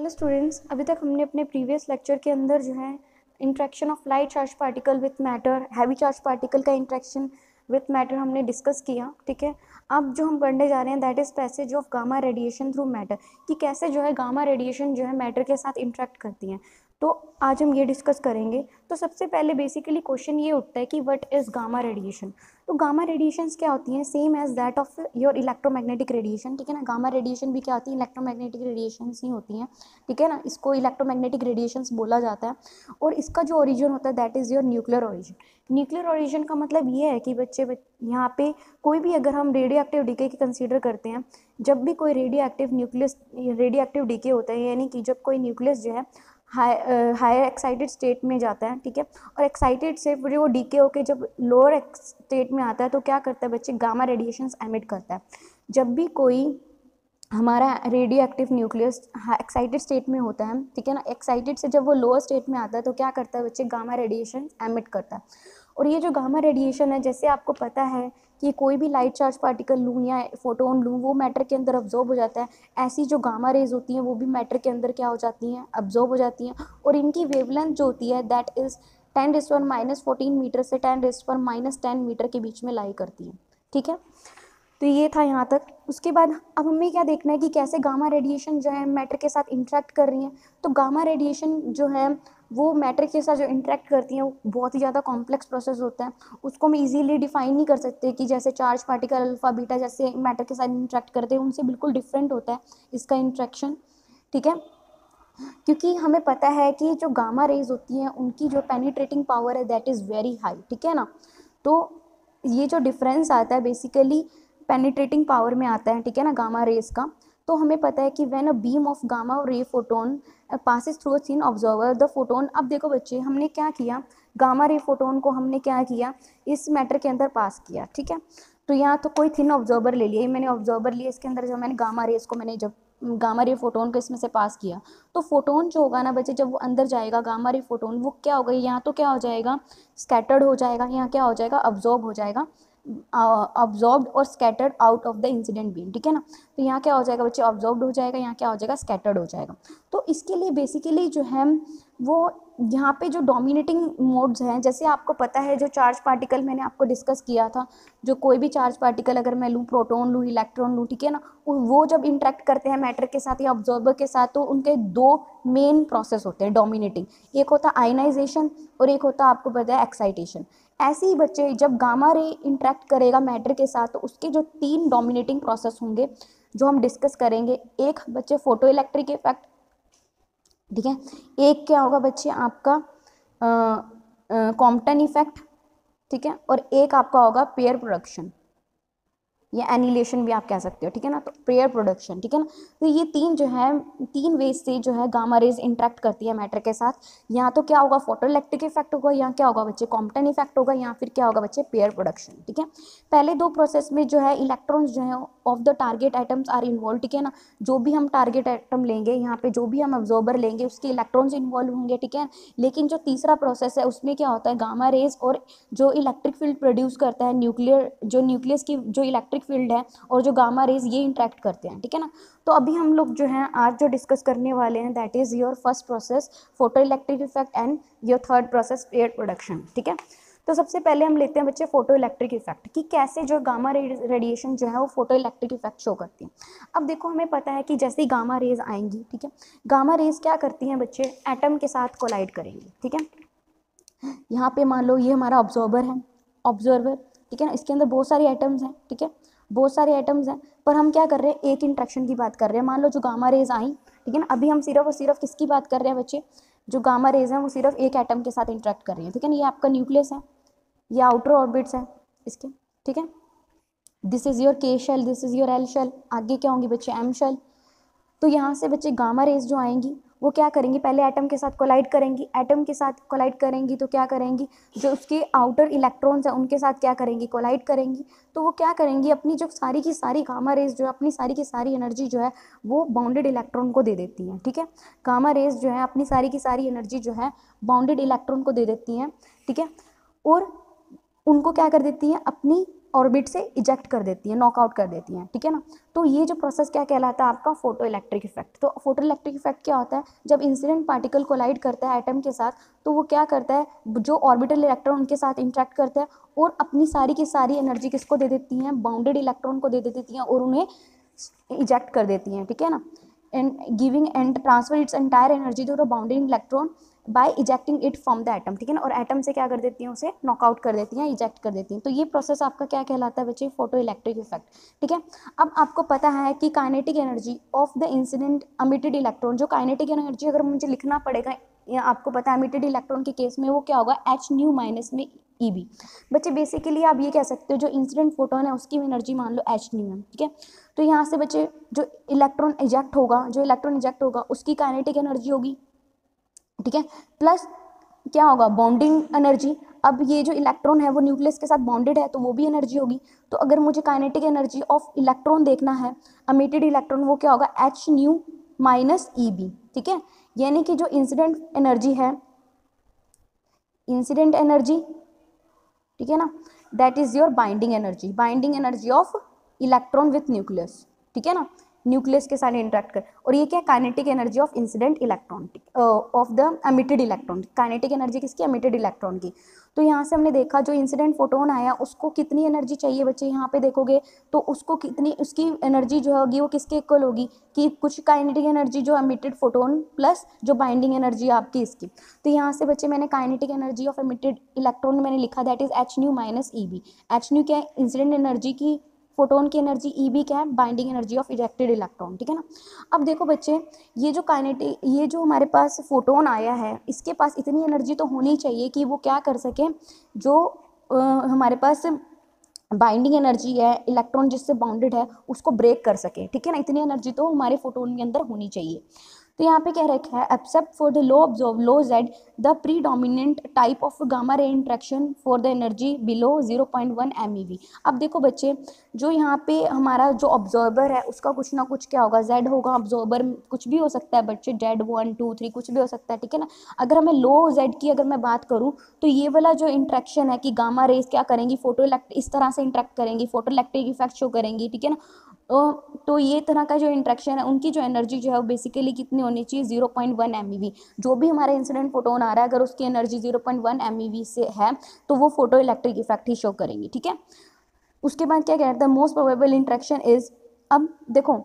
Hello students, अभी तक हमने अपने प्रीवियस लेक्चर के अंदर जो है interaction of light charge particle with matter, heavy charge particle का इंट्रैक्शन विथ मैटर हमने डिस्कस किया। ठीक है, अब जो हम पढ़ने जा रहे हैं that is passage of gamma radiation through matter, कि कैसे जो है गामा रेडिएशन जो है मैटर के साथ इंट्रैक्ट करती हैं। तो आज हम ये डिस्कस करेंगे। तो सबसे पहले बेसिकली क्वेश्चन ये उठता है कि व्हाट इज गामा रेडिएशन। तो गामा रेडिएशंस क्या होती हैं? Same as that of your electromagnetic radiation. ठीक है ना, गामा रेडिएशन भी क्या होती है? इलेक्ट्रोमैग्नेटिक रेडिएशंस ही होती हैं। ठीक है ना, इसको इलेक्ट्रोमैग्नेटिक रेडिएशंस बोला जाता है। और इसका जो ओरिजिन होता है that is your nuclear origin. Nuclear origin का मतलब ये है कि यहाँ पे कोई भी अगर हम रेडियो एक्टिव डीके की कंसीडर करते हैं, जब भी कोई रेडियो एक्टिव डीके होता है, यानी कि जब कोई न्यूक्लियस जो है हायर एक्साइटेड स्टेट में जाता है, ठीक है, और एक्साइटेड से फिर वो डीके होके जब लोअर स्टेट में आता है तो क्या करता है बच्चे? गामा रेडिएशंस एमिट करता है। जब भी कोई हमारा radio active nucleus excited state में होता है, ठीक है ना, एक्साइटेड से जब वो लोअर स्टेट में आता है तो क्या करता है बच्चे? गामा रेडिएशन एमिट करता है। और ये जो गामा रेडिएशन है, जैसे आपको पता है कि कोई भी लाइट चार्ज पार्टिकल लूँ या फोटोन लूँ, वो मैटर के अंदर अब्जॉर्ब हो जाता है। ऐसी जो गामा रेज होती हैं वो भी मैटर के अंदर क्या हो जाती हैं? अब्जॉर्ब हो जाती हैं। और इनकी वेवलेंथ जो होती है दैट इज़ 10⁻⁻14 मीटर से 10⁻⁻10 मीटर के बीच में लाई करती है। ठीक है, तो ये था यहाँ तक। उसके बाद अब हमें क्या देखना है कि कैसे गामा रेडिएशन जो है मैटर के साथ इंटरेक्ट कर रही हैं। तो गामा रेडिएशन जो है वो मैटर के साथ जो इंटरेक्ट करती हैं वो बहुत ही ज़्यादा कॉम्प्लेक्स प्रोसेस होता है। उसको हम इजीली डिफाइन नहीं कर सकते कि जैसे चार्ज पार्टिकल अल्फा बीटा जैसे मैटर के साथ इंटरेक्ट करते हैं, उनसे बिल्कुल डिफरेंट होता है इसका इंट्रैक्शन। ठीक है, क्योंकि हमें पता है कि जो गामा रेज होती हैं उनकी जो पेनिट्रेटिंग पावर है दैट इज़ वेरी हाई। ठीक है ना, तो ये जो डिफरेंस आता है बेसिकली पेनिट्रेटिंग पावर में आता है। ठीक है ना, गामा रेज का। तो हमें पता है कि when a beam of gamma ray photon passes through a thin absorber the photon. अब देखो बच्चे, हमने क्या किया? गामा रे फोटोन को हमने क्या किया? इस मैटर के अंदर पास किया। ठीक है, तो यहाँ तो कोई थिन ऑब्जर्वर ले लिया, मैंने ऑब्जर्वर लिया, इसके अंदर जो मैंने गामा रेज को मैंने जब गामा रे फोटोन को इसमें से पास किया, तो फोटोन जो होगा ना बच्चे, जब वो अंदर जाएगा गामा रे फोटोन, वो क्या होगा? यहाँ तो क्या हो जाएगा? स्कैटर्ड हो जाएगा, यहाँ क्या हो जाएगा? अब्जॉर्ब हो जाएगा, अब्जॉर्ब्ड और scattered out of the incident beam. ठीक है ना, तो यहाँ क्या हो जाएगा बच्चे? अब्जॉर्ब्ड हो जाएगा, यहाँ क्या हो जाएगा? स्कैटर्ड हो जाएगा। तो इसके लिए बेसिकली जो है वो यहाँ पे जो डोमिनेटिंग मोड्स हैं, जैसे आपको पता है जो चार्ज पार्टिकल मैंने आपको डिस्कस किया था, जो कोई भी चार्ज पार्टिकल अगर मैं लूँ, प्रोटॉन लूँ, इलेक्ट्रॉन लूँ, ठीक है ना, वो जब इंटरेक्ट करते हैं मैटर के साथ या ऑब्जॉर्बर के साथ, तो उनके दो मेन प्रोसेस होते हैं डोमिनेटिंग। एक होता है आयनाइजेशन और एक होता है आपको पता है एक्साइटेशन। ऐसे ही बच्चे जब गामा रे इंटरेक्ट करेगा मैटर के साथ तो उसके जो 3 डोमिनेटिंग प्रोसेस होंगे जो हम डिस्कस करेंगे, एक बच्चे फोटो इलेक्ट्रिक इफेक्ट, ठीक है, एक क्या होगा बच्चे आपका कॉम्पटन इफेक्ट, ठीक है, और एक आपका होगा पेयर प्रोडक्शन या एनिलेशन भी आप कह सकते हो। ठीक है ना, तो पेयर प्रोडक्शन। ठीक है ना, तो ये तीन जो है 3 वेज से जो है गामा रेज इंटरेक्ट करती है मैटर के साथ। यहाँ तो क्या होगा? फोटो इलेक्ट्रिक इफेक्ट होगा, यहाँ क्या होगा बच्चे? कॉम्पटन इफेक्ट होगा, यहाँ फिर क्या होगा बच्चे? Pair production. ठीक है, पहले 2 प्रोसेस में जो है इलेक्ट्रॉन्स जो है of the target items are involve. ठीक है ना, जो भी हम टारगेट आइटम लेंगे, यहाँ पे जो भी हम ऑब्जॉर्बर लेंगे उसके इलेक्ट्रॉन्स इन्वॉल्व होंगे। ठीक है, लेकिन जो तीसरा प्रोसेस है उसमें क्या होता है? गामा रेज और जो इलेक्ट्रिक फील्ड प्रोड्यूस करता है न्यूक्लियस की जो इलेक्ट्रिक फील्ड है और जो गामा रेज, ये इंटरेक्ट करते हैं। ठीक है ना, तो अभी हम लोग जो हैं आज जो डिस्कस करने वाले हैं that is your first process photo electric effect and your third process pair production. ठीक है, तो सबसे पहले हम लेते हैं बच्चे फोटो इलेक्ट्रिक इफेक्ट, कि कैसे जो गामा रेडिएशन जो है वो फोटो इलेक्ट्रिक इफेक्ट शो करती है। अब देखो, हमें पता है कि जैसे ही गामा रेज आएंगी, ठीक है, गामा रेज क्या करती हैं बच्चे? एटम के साथ कोलाइड करेंगी। ठीक है, यहाँ पे मान लो ये हमारा ऑब्जॉर्बर है, ऑब्जर्वर, ठीक है ना, इसके अंदर बहुत सारे एटम्स हैं। ठीक है, बहुत सारे एटम्स हैं, पर हम क्या कर रहे हैं? एक इंट्रैक्शन की बात कर रहे हैं। मान लो जो गामा रेज आई, ठीक है ना, अभी हम सिर्फ और सिर्फ किसकी बात कर रहे हैं बच्चे? जो गामा रेज हैं वो सिर्फ एक एटम के साथ इंटरेक्ट कर रही है। ठीक है ना, ये आपका न्यूक्लियस है, ये आउटर ऑर्बिट्स है इसके। ठीक है, this is your K shell, this is your L shell, आगे क्या होंगी बच्चे? M shell. तो यहाँ से बच्चे गामा रेज जो आएंगी वो क्या करेंगी? पहले एटम के साथ कोलाइड करेंगी, एटम के साथ कोलाइड करेंगी तो क्या करेंगी? जो उसके आउटर इलेक्ट्रॉन्स हैं उनके साथ क्या करेंगी? कोलाइड करेंगी। तो वो क्या करेंगी? अपनी जो सारी की सारी गामा रेज जो है, अपनी सारी की सारी एनर्जी जो है वो बाउंडेड इलेक्ट्रॉन को दे देती हैं। ठीक है, गामा रेज जो है अपनी सारी की सारी एनर्जी जो है बाउंडेड इलेक्ट्रॉन को दे देती हैं। ठीक है, और उनको क्या कर देती हैं? अपनी ऑर्बिट से इजेक्ट कर देती हैं, नॉकआउट कर देती हैं, ठीक है ना। तो ये जो प्रोसेस क्या कहलाता है आपका, फोटो इलेक्ट्रिक इफेक्ट। तो फोटो इलेक्ट्रिक इफेक्ट क्या होता है, जब इंसिडेंट पार्टिकल कोलाइड करता है एटम के साथ, तो वो क्या करता है, जो ऑर्बिटल इलेक्ट्रॉन उनके साथ इंटरेक्ट करता है और अपनी सारी की सारी एनर्जी किसको दे देती हैं, बाउंडेड इलेक्ट्रॉन को दे देती हैं और उन्हें इजेक्ट कर देती हैं, ठीक है ना। And giving and transfer its entire energy to the bounded electron by ejecting it from the atom, ठीक है ना। और एटम से क्या कर देती हैं, उसे नॉकआउट कर देती हैं, इजेक्ट कर देती हैं। तो ये प्रोसेस आपका क्या कहलाता है बच्चे, फोटो इलेक्ट्रिक इफेक्ट, ठीक है। अब आपको पता है कि kinetic energy of the incident emitted electron, जो काइनेटिक एनर्जी अगर मुझे लिखना पड़ेगा, या आपको पता है एमिटेड इलेक्ट्रॉन के केस में वो क्या होगा, एच न्यू माइनस में EB। बच्चे बेसिकली आप ये कह सकते हो जो इंसिडेंट फोटोन है उसकी एनर्जी मान लो एच न्यू है, ठीक है। तो यहाँ से बच्चे जो इलेक्ट्रॉन इजेक्ट होगा उसकी काइनेटिक एनर्जी होगी, ठीक है, प्लस क्या होगा, बॉन्डिंग एनर्जी। अब ये जो इलेक्ट्रॉन है वो न्यूक्लियस के साथ बॉन्डेड है तो वो भी एनर्जी होगी। तो अगर मुझे काइनेटिक एनर्जी ऑफ इलेक्ट्रॉन देखना है, एमिटेड इलेक्ट्रॉन, वो क्या होगा, एच न्यू माइनस EB, ठीक है। यानी कि जो इंसिडेंट एनर्जी है, इंसिडेंट एनर्जी, ठीक है ना, that is your binding energy of electron with nucleus, ठीक है ना, न्यूक्लियस के साथ इंटरेक्ट कर। और ये क्या, kinetic energy of incident electron of the emitted electron, kinetic energy किसकी, एमिटेड इलेक्ट्रॉन की। तो यहाँ से हमने देखा जो इंसिडेंट फोटोन आया उसको कितनी एनर्जी चाहिए बच्चे, यहाँ पे देखोगे तो उसको कितनी, उसकी एनर्जी जो होगी वो किसके इक्वल होगी, कि कुछ काइनेटिक एनर्जी जो एमिटेड फोटोन प्लस जो बाइंडिंग एनर्जी आपकी इसकी। तो यहाँ से बच्चे मैंने kinetic energy of emitted electron मैंने लिखा that is H new minus EB। H new क्या है, इंसिडेंट एनर्जी की, फोटोन की एनर्जी, EB क्या है, binding energy of ejected electron, ठीक है ना। अब देखो बच्चे, ये जो काइनेटिक, ये जो हमारे पास फोटोन आया है इसके पास इतनी एनर्जी तो होनी चाहिए कि वो क्या कर सके, जो हमारे पास बाइंडिंग एनर्जी है, इलेक्ट्रॉन जिससे बाउंडेड है उसको ब्रेक कर सके, ठीक है ना। इतनी एनर्जी तो हमारे फोटोन के अंदर होनी चाहिए। तो यहाँ पे क्या रखा है, except for the low absorb low Z the predominant type of gamma ray interaction for the energy below 0.1 MeV। अब देखो बच्चे, जो यहाँ पे हमारा जो ऑब्जॉर्बर है उसका कुछ ना कुछ क्या होगा, Z होगा, ऑब्जॉर्बर कुछ भी हो सकता है बच्चे, Z1 2 3 कुछ भी हो सकता है, ठीक है ना। अगर हमें लो Z की अगर मैं बात करूँ तो ये वाला जो इंट्रैक्शन है कि गामा रेज क्या करेंगी, फोटो इस तरह से इंट्रैक्ट करेंगी, फोटो इलेक्ट्रिक इफेक्ट शो करेंगी, ठीक है ना। तो ये तरह का जो इंट्रैक्शन है उनकी जो एनर्जी जो है वो बेसिकली कितनी होनी चाहिए, 0.1 MeV। जो भी हमारा इंसिडेंट फोटोन आ रहा है अगर उसकी एनर्जी 0.1 MeV से है तो वो फोटो इलेक्ट्रिक इफेक्ट ही शो करेंगी, ठीक है। उसके बाद क्या कहता है, मोस्ट प्रोबेबल इंट्रैक्शन इज, अब देखो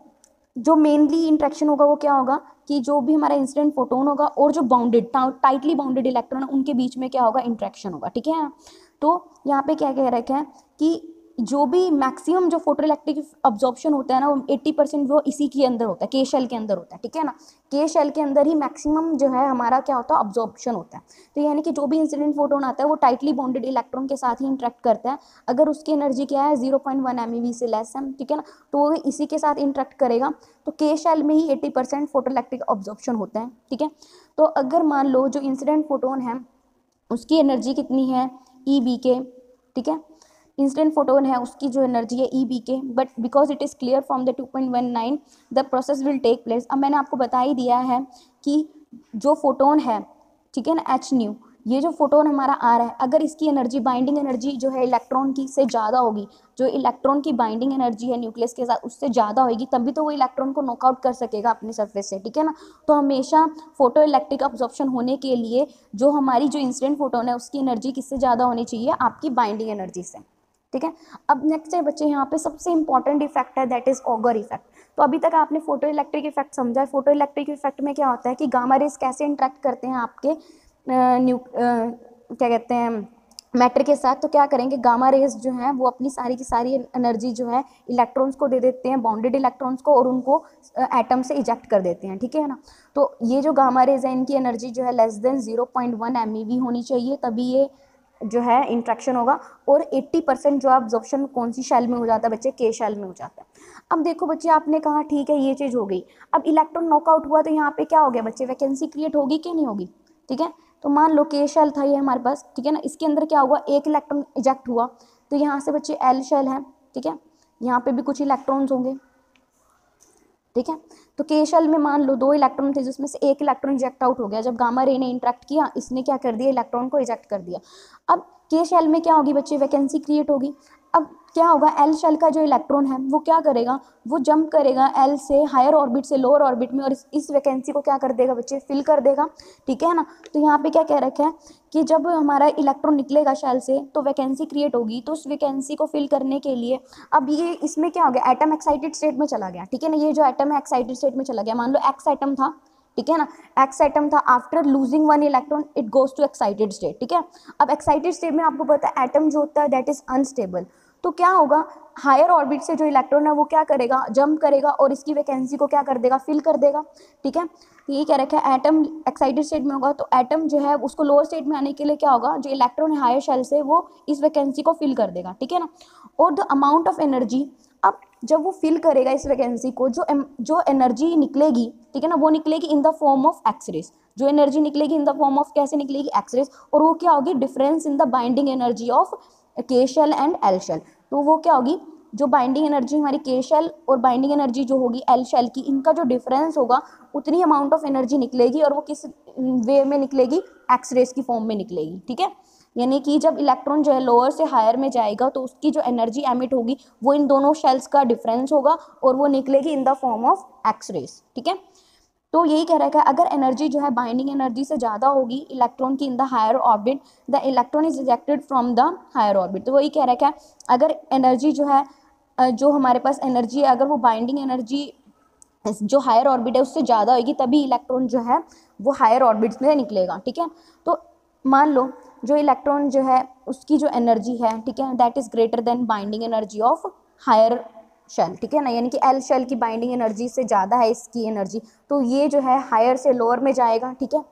जो मेनली इंट्रैक्शन होगा वो क्या होगा कि जो भी हमारा इंसिडेंट फोटोन होगा और जो बाउंडेड टाइटली बाउंडेड इलेक्ट्रॉन है उनके बीच में क्या होगा, इंट्रैक्शन होगा, ठीक है। तो यहाँ पे क्या कह रखा है कि जो भी मैक्सिमम जो फोटो इलेक्ट्रिक अब्जॉर्प्शन होता है ना वो 80% वो इसी के अंदर होता है, के शेल के अंदर होता है, ठीक है ना। के शेल के अंदर ही मैक्सिमम जो है हमारा क्या होता है, अब्जॉर्प्शन होता है। तो यानी कि जो भी इंसिडेंट फोटोन आता है वो टाइटली बाउंडेड इलेक्ट्रॉन के साथ ही इंटरेक्ट करता है। अगर उसकी एनर्जी क्या है, 0.1 MeV से लेस है, ठीक है ना, तो वो इसी के साथ इंटरेक्ट करेगा। तो के शेल में ही 80% फोटो इलेक्ट्रिक अब्जॉर्प्शन होता है, ठीक है। तो अगर मान लो जो इंसिडेंट फोटोन है उसकी एनर्जी कितनी है, EB के, ठीक है, इंसिडेंट फोटोन है उसकी जो एनर्जी है EB K, but because it is clear from the 2.19 the process will take place. अब मैंने आपको बता ही दिया है कि जो फोटोन है, ठीक है ना, एच न्यू, ये जो फोटोन हमारा आ रहा है अगर इसकी एनर्जी, बाइंडिंग एनर्जी जो है इलेक्ट्रॉन की से ज़्यादा होगी, जो इलेक्ट्रॉन की बाइंडिंग एनर्जी है न्यूक्लियस के साथ उससे ज़्यादा होगी तभी तो वो इलेक्ट्रॉन को नॉकआउट कर सकेगा अपनी सरफेस से, ठीक है ना। तो हमेशा फोटो इलेक्ट्रिक अब्जॉर्प्शन होने के लिए जो हमारी जो इंसिडेंट फोटोन है उसकी एनर्जी किससे ज़्यादा होनी चाहिए, आपकी बाइंडिंग एनर्जी से, ठीक है। अब नेक्स्ट है बच्चे यहाँ पे सबसे इंपॉर्टेंट इफेक्ट है दैट इज ऑगर इफेक्ट। तो अभी तक आपने फोटो इलेक्ट्रिक इफेक्ट समझा है। फोटो इलेक्ट्रिक इफेक्ट में क्या होता है कि गामा रेज कैसे इंटरेक्ट करते हैं आपके क्या कहते हैं मैटर के साथ। तो क्या करेंगे, गामा रेज जो है वो अपनी सारी की सारी एनर्जी जो है इलेक्ट्रॉन्स को दे देते हैं, बाउंडेड इलेक्ट्रॉन्स को, और उनको एटम से इजेक्ट कर देते हैं, ठीक है ना। तो ये जो गामा रेज है इनकी एनर्जी जो है लेस देन 0.1 MeV होनी चाहिए तभी ये जो है इंट्रैक्शन होगा। और 80% जो अब्जॉर्प्शन कौन सी शेल में हो जाता है बच्चे, के शेल में हो जाता है। अब देखो बच्चे आपने कहा ठीक है ये चीज़ हो गई। अब इलेक्ट्रॉन नॉकआउट हुआ तो यहाँ पे क्या हो गया बच्चे, वैकेंसी क्रिएट होगी कि नहीं होगी, ठीक है। तो मान लो के शेल था ये हमारे पास, ठीक है ना, इसके अंदर क्या हुआ, एक इलेक्ट्रॉन इजेक्ट हुआ। तो यहाँ से बच्चे एल शेल है, ठीक है, यहाँ पे भी कुछ इलेक्ट्रॉन्स होंगे, ठीक है। तो के शेल में मान लो 2 इलेक्ट्रॉन थे जिसमें से एक इलेक्ट्रॉन इजेक्ट आउट हो गया। जब गामा रे ने इंटरेक्ट किया इसने क्या कर दिया, इलेक्ट्रॉन को इजेक्ट कर दिया। अब के शेल में क्या होगी बच्चे, वैकेंसी क्रिएट होगी। अब क्या होगा, एल शेल का जो इलेक्ट्रॉन है वो क्या करेगा, वो जंप करेगा एल से हायर ऑर्बिट से लोअर ऑर्बिट में और इस वैकेंसी को क्या कर देगा बच्चे, फिल कर देगा, ठीक है ना। तो यहाँ पे क्या कह रखा है कि जब हमारा इलेक्ट्रॉन निकलेगा शेल से तो वैकेंसी क्रिएट होगी, तो उस वैकेंसी को फिल करने के लिए अब ये इसमें क्या हो गया, एटम एक्साइटेड स्टेट में चला गया, ठीक है ना। ये जो एटम है एक्साइटेड स्टेट में चला गया, मान लो एक्स एटम था, ठीक है ना, एक्स एटम था, after losing one electron it goes to excited state, ठीक है। अब एक्साइटेड स्टेट में आपको पता है एटम जो होता है दैट इज अनस्टेबल, तो क्या होगा, हायर ऑर्बिट से जो इलेक्ट्रॉन है वो क्या करेगा, जंप करेगा और इसकी वैकेंसी को क्या कर देगा, फिल कर देगा, ठीक है। तो ये कह रखा है एटम एक्साइटेड स्टेट में होगा, तो एटम जो है उसको लोअर स्टेट में आने के लिए क्या होगा, जो इलेक्ट्रॉन है हायर शेल से वो इस वैकेंसी को फिल कर देगा, ठीक है ना। और द अमाउंट ऑफ एनर्जी, अब जब वो फिल करेगा इस वैकेंसी को, जो एनर्जी निकलेगी, ठीक है ना, वो निकलेगी in the form of X rays, जो एनर्जी निकलेगी इन द फॉर्म ऑफ कैसे निकलेगी, एक्सरेज, और वो क्या होगी, difference in the binding energy of K shell and L shell. तो वो क्या होगी, जो बाइंडिंग एनर्जी हमारी के शेल और बाइंडिंग एनर्जी जो होगी एल शेल की, इनका जो डिफरेंस होगा उतनी अमाउंट ऑफ एनर्जी निकलेगी, और वो किस वे में निकलेगी, एक्सरेज की फॉर्म में निकलेगी, ठीक है। यानी कि जब इलेक्ट्रॉन जो है लोअर से हायर में जाएगा तो उसकी जो एनर्जी एमिट होगी वो इन दोनों शेल्स का डिफरेंस होगा और वो निकलेगी in the form of X rays, ठीक है। तो यही कह रहा है कि अगर एनर्जी जो है बाइंडिंग एनर्जी से ज़्यादा होगी इलेक्ट्रॉन की in the higher orbit, the electron is ejected from the higher orbit. तो वही कह रहा है कि अगर एनर्जी जो है जो हमारे पास एनर्जी है, अगर वो बाइंडिंग एनर्जी जो हायर ऑर्बिट है उससे ज़्यादा होगी तभी इलेक्ट्रॉन जो है वो हायर ऑर्बिट में निकलेगा, ठीक है। तो मान लो जो इलेक्ट्रॉन जो है उसकी जो एनर्जी है, ठीक है, that is greater than binding energy of higher shell, ठीक है ना, यानी कि एल शेल की बाइंडिंग एनर्जी से ज़्यादा है इसकी एनर्जी, तो ये जो है हायर से लोअर में जाएगा, ठीक है।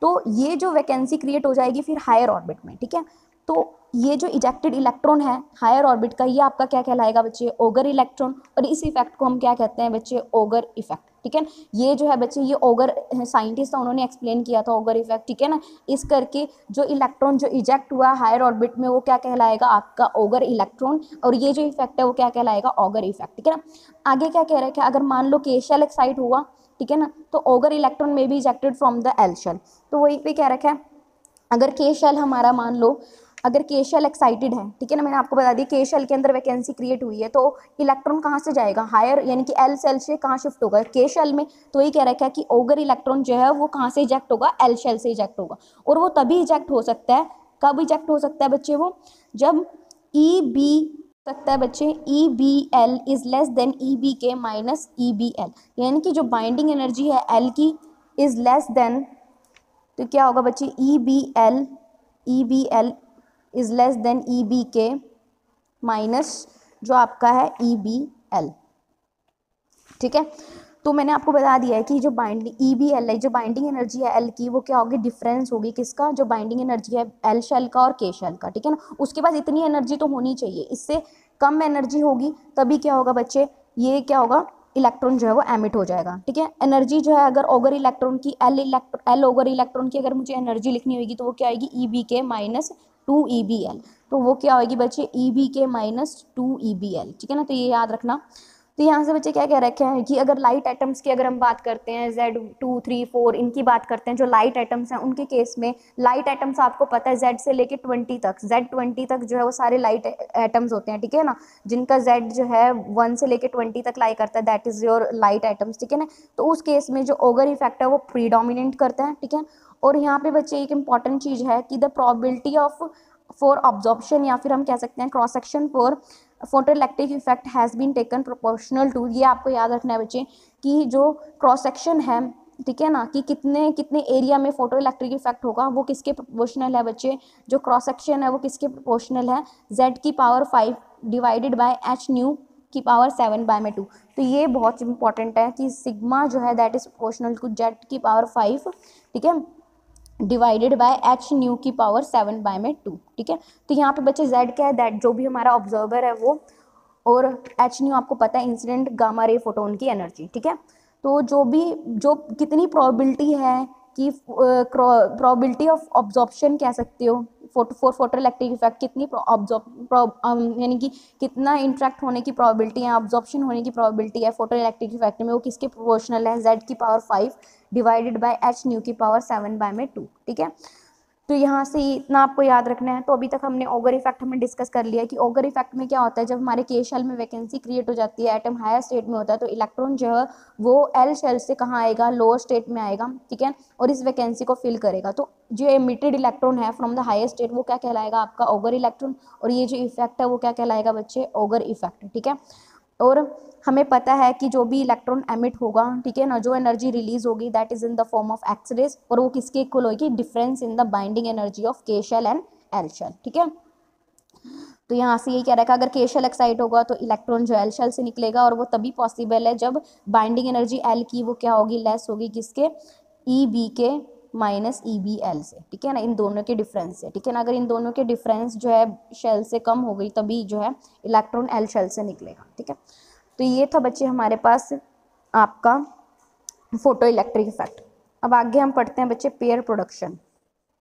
तो ये जो वैकेंसी क्रिएट हो जाएगी फिर हायर ऑर्बिट में, ठीक है। तो ये जो इजेक्टेड इलेक्ट्रॉन है हायर ऑर्बिट का, ये आपका क्या कहलाएगा बच्चे, ओगर इलेक्ट्रॉन, और इस इफेक्ट को हम क्या कहते हैं बच्चे, ओगर इफेक्ट, ठीक है। ये जो है बच्चे, ये ओगर साइंटिस्ट था उन्होंने एक्सप्लेन किया था ओगर इफेक्ट, ठीक है ना। इस करके जो इलेक्ट्रॉन जो इजेक्ट हुआ हायर ऑर्बिट में वो क्या कहलाएगा, आपका ओगर इलेक्ट्रॉन, और ये जो इफेक्ट है वो क्या कहलाएगा, ओगर इफेक्ट, ठीक है ना। आगे क्या कह रहा है कि अगर मान लो के शेल एक्साइट हुआ, ठीक है ना, तो ओगर इलेक्ट्रॉन में भी ejected from the L shell. तो वही पे क्या रखा है, अगर के शेल हमारा मान लो, अगर के शेल एक्साइटेड है, ठीक है ना, मैंने आपको बता दी के शेल के अंदर वैकेंसी क्रिएट हुई है, तो इलेक्ट्रॉन कहाँ से जाएगा, हायर, यानी कि एल शेल से कहाँ शिफ्ट होगा, के शेल में। तो ये कह रखा है कि ओगर इलेक्ट्रॉन जो है वो कहाँ से इजेक्ट होगा, एल शेल से इजेक्ट होगा, और वो तभी इजेक्ट हो सकता है, कब इजेक्ट हो सकता है बच्चे, वो जब ई बी सकता है बच्चे, E B L is less than E B K minus E B L, यानी कि जो बाइंडिंग एनर्जी है एल की इज लेस देन, तो क्या होगा बच्चे, E B L is less than E B K minus जो आपका है ई बी एल, ठीक है। तो मैंने आपको बता दिया है कि जो बाइंडिंग ई बी एल है, जो बाइंडिंग एनर्जी है एल की, वो क्या होगी, डिफरेंस होगी किसका, जो बाइंडिंग एनर्जी है एल शेल का और के शेल का, ठीक है ना। उसके पास इतनी एनर्जी तो होनी चाहिए, इससे कम एनर्जी होगी तभी क्या होगा बच्चे, ये क्या होगा, इलेक्ट्रॉन जो है वो एमिट हो जाएगा, ठीक है। एनर्जी जो है अगर ओगर इलेक्ट्रॉन की एल ओगर इलेक्ट्रॉन की अगर मुझे एनर्जी लिखनी होगी तो वो क्या आएगी, ई बी के माइनस 2 ई बी एल, तो वो क्या होगी बच्चे, ई बी के माइनस 2 ई बी एल, ठीक है ना। तो ये याद रखना। तो यहाँ से बच्चे क्या कह रखे हैं कि अगर लाइट एटम्स की अगर हम बात करते हैं Z2 3 4 इनकी बात करते हैं, जो लाइट एटम्स हैं उनके केस में, लाइट एटम्स आपको पता है Z से लेके 20 तक, Z20 तक जो है वो सारे लाइट एटम्स होते हैं, ठीक है ना, जिनका Z जो है 1 से लेके 20 तक लाई करता है, that is your light atoms, ठीक है ना। तो उस केस में जो ओगर इफेक्ट है वो प्रीडोमिनेंट करता है, ठीक है। और यहाँ पे बच्चे एक इंपॉर्टेंट चीज़ है कि the probability of for absorption, या फिर हम कह सकते हैं cross section for photoelectric effect has been taken proportional to, ये आपको याद रखना है बच्चे कि जो क्रॉस सेक्शन है, ठीक है ना, कि कितने कितने एरिया में फोटो इलेक्ट्रिक इफेक्ट होगा वो किसके प्रोपोर्शनल है बच्चे, जो क्रॉस सेक्शन है वो किसके प्रोपोर्शनल है, Z की power 5 divided by H nu की पावर 7/2। तो ये बहुत इंपॉर्टेंट है कि सिग्मा जो है that is proportional to Z की पावर 5, ठीक है, डिवाइडेड बाय H न्यू की पावर 7/2, ठीक है। तो यहाँ पे बच्चे Z क्या है, दैट जो भी हमारा ऑब्जर्वर है वो, और H न्यू आपको पता है इंसिडेंट गामा रे फोटोन की एनर्जी, ठीक है। तो जो कितनी प्रोबेबिलिटी है कि प्रोबेबिलिटी ऑफ ऑब्जॉर्प्शन कह सकते हो फॉर फोटो इलेक्ट्रिक इफेक्ट, कितनी यानी कि कितना इंट्रैक्ट होने की प्रोबेबिलिटी है, ऑब्जॉर्प्शन होने की प्रोबेबिलिटी है फोटो इलेक्ट्रिक इफेक्ट में, वो किसके प्रोपोर्शनल है, Z की power 5 divided by H nu की पावर 7/2, ठीक है। तो यहाँ से इतना आपको याद रखना है। तो अभी तक हमने ऑगर इफेक्ट हमें डिस्कस कर लिया कि ऑगर इफेक्ट में क्या होता है, जब हमारे के शेल में वैकेंसी क्रिएट हो जाती है, एटम हायर स्टेट में होता है, तो इलेक्ट्रॉन जो है वो एल शेल से कहाँ आएगा, लोअर स्टेट में आएगा, ठीक है, और इस वैकेंसी को फिल करेगा। तो जो एमिटेड इलेक्ट्रॉन है फ्रॉम द हायर स्टेट वो क्या कहलाएगा, आपका ऑगर इलेक्ट्रॉन, और ये जो इफेक्ट है वो क्या कहलाएगा बच्चे, ऑगर इफेक्ट, ठीक है। और हमें पता है कि जो भी इलेक्ट्रॉन एमिट होगा, ठीक है ना, जो एनर्जी रिलीज होगी that is in the form of X rays, और वो किसके इक्वल होगी, difference in the binding energy of K shell and L shell, ठीक है। तो यहाँ से यही कह रहा है कि अगर के शेल एक्साइट होगा तो इलेक्ट्रॉन जो एल शेल से निकलेगा, और वो तभी पॉसिबल है जब बाइंडिंग एनर्जी एल की वो क्या होगी, लेस होगी किसके, ई B K minus E B L से, ठीक है ना, इन दोनों के डिफरेंस से, ठीक है ना। अगर इन दोनों के डिफरेंस जो है शेल से कम हो गई तभी जो है इलेक्ट्रॉन एल शेल से निकलेगा, ठीक है। तो ये था बच्चे हमारे पास आपका फोटो इलेक्ट्रिक इफेक्ट। अब आगे हम पढ़ते हैं बच्चे पेयर प्रोडक्शन।